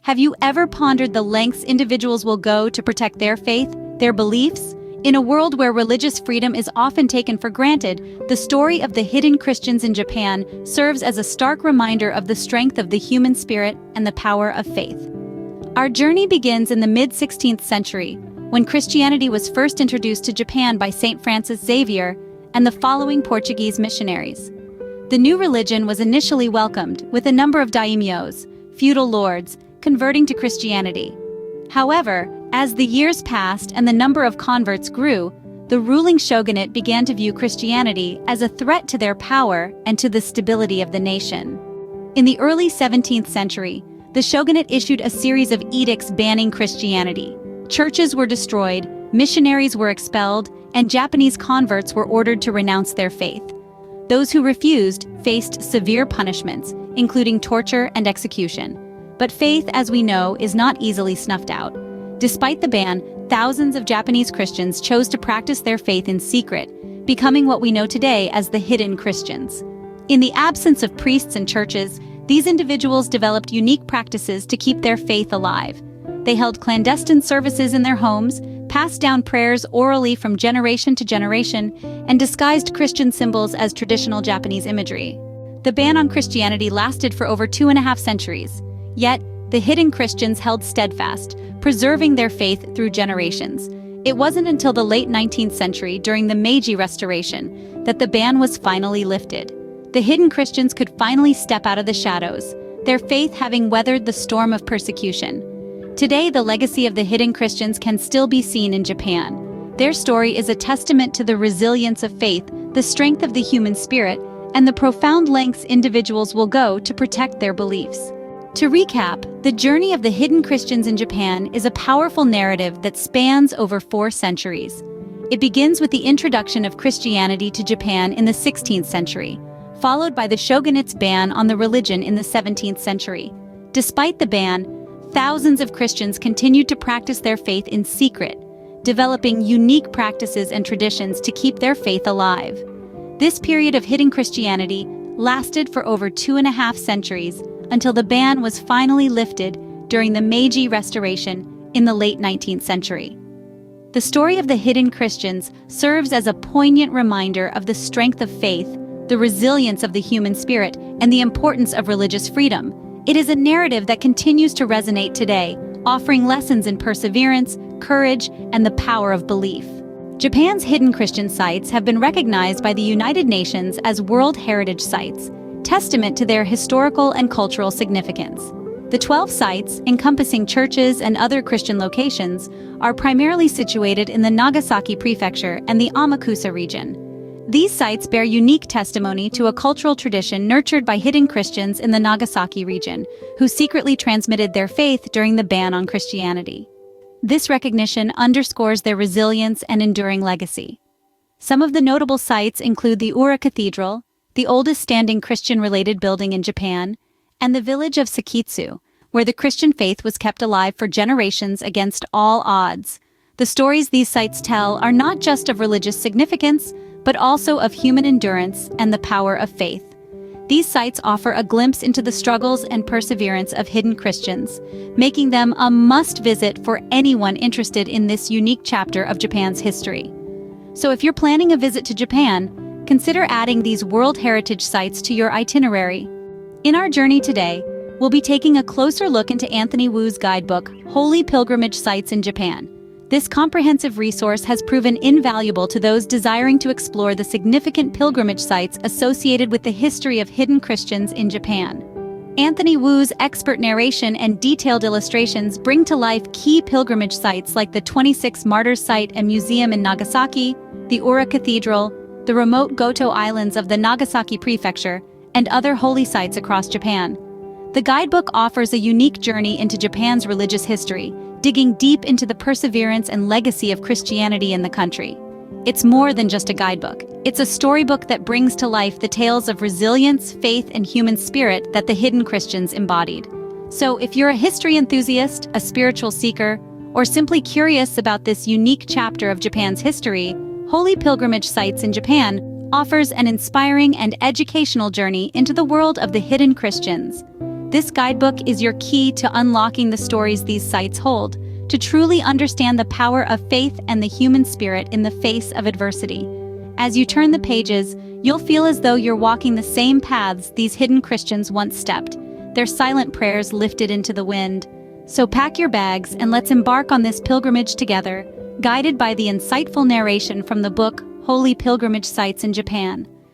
Have you ever pondered the lengths individuals will go to protect their faith, their beliefs? In a world where religious freedom is often taken for granted, the story of the hidden Christians in Japan serves as a stark reminder of the strength of the human spirit and the power of faith. Our journey begins in the mid-16th century, when Christianity was first introduced to Japan by Saint Francis Xavier and the following Portuguese missionaries. The new religion was initially welcomed, with a number of daimyos, feudal lords, converting to Christianity. However, as the years passed and the number of converts grew, the ruling shogunate began to view Christianity as a threat to their power and to the stability of the nation. In the early 17th century, the shogunate issued a series of edicts banning Christianity. Churches were destroyed, missionaries were expelled, and Japanese converts were ordered to renounce their faith. Those who refused faced severe punishments, including torture and execution. But faith, as we know, is not easily snuffed out. Despite the ban, thousands of Japanese Christians chose to practice their faith in secret, becoming what we know today as the hidden Christians. In the absence of priests and churches, these individuals developed unique practices to keep their faith alive. They held clandestine services in their homes, passed down prayers orally from generation to generation, and disguised Christian symbols as traditional Japanese imagery. The ban on Christianity lasted for over 2.5 centuries. Yet, the hidden Christians held steadfast, preserving their faith through generations. It wasn't until the late 19th century, during the Meiji Restoration, that the ban was finally lifted. The hidden Christians could finally step out of the shadows, their faith having weathered the storm of persecution. Today, the legacy of the hidden Christians can still be seen in Japan. Their story is a testament to the resilience of faith, the strength of the human spirit, and the profound lengths individuals will go to protect their beliefs. To recap, the journey of the hidden Christians in Japan is a powerful narrative that spans over 4 centuries. It begins with the introduction of Christianity to Japan in the 16th century, followed by the shogunate's ban on the religion in the 17th century. Despite the ban, thousands of Christians continued to practice their faith in secret, developing unique practices and traditions to keep their faith alive. This period of hidden Christianity lasted for over 2.5 centuries until the ban was finally lifted during the Meiji Restoration in the late 19th century. The story of the hidden Christians serves as a poignant reminder of the strength of faith, the resilience of the human spirit, and the importance of religious freedom. It is a narrative that continues to resonate today, offering lessons in perseverance, courage, and the power of belief. Japan's hidden Christian sites have been recognized by the United Nations as World Heritage Sites, testament to their historical and cultural significance. The 12 sites, encompassing churches and other Christian locations, are primarily situated in the Nagasaki Prefecture and the Amakusa region. These sites bear unique testimony to a cultural tradition nurtured by hidden Christians in the Nagasaki region, who secretly transmitted their faith during the ban on Christianity. This recognition underscores their resilience and enduring legacy. Some of the notable sites include the Ura Cathedral, the oldest standing Christian-related building in Japan, and the village of Sekitsu, where the Christian faith was kept alive for generations against all odds. The stories these sites tell are not just of religious significance, but also of human endurance and the power of faith. These sites offer a glimpse into the struggles and perseverance of hidden Christians, making them a must-visit for anyone interested in this unique chapter of Japan's history. So if you're planning a visit to Japan, consider adding these World Heritage Sites to your itinerary. In our journey today, we'll be taking a closer look into Anthony Wu's guidebook, Holy Pilgrimage Sites in Japan. This comprehensive resource has proven invaluable to those desiring to explore the significant pilgrimage sites associated with the history of hidden Christians in Japan. Anthony Wu's expert narration and detailed illustrations bring to life key pilgrimage sites like the 26 Martyrs Site and Museum in Nagasaki, the Ura Cathedral, the remote Goto Islands of the Nagasaki Prefecture, and other holy sites across Japan. The guidebook offers a unique journey into Japan's religious history, digging deep into the perseverance and legacy of Christianity in the country. It's more than just a guidebook. It's a storybook that brings to life the tales of resilience, faith, and human spirit that the hidden Christians embodied. So if you're a history enthusiast, a spiritual seeker, or simply curious about this unique chapter of Japan's history, Holy Pilgrimage Sites in Japan offers an inspiring and educational journey into the world of the hidden Christians. This guidebook is your key to unlocking the stories these sites hold, to truly understand the power of faith and the human spirit in the face of adversity. As you turn the pages, you'll feel as though you're walking the same paths these hidden Christians once stepped, their silent prayers lifted into the wind. So pack your bags and let's embark on this pilgrimage together, guided by the insightful narration from the book Holy Pilgrimage Sites in Japan.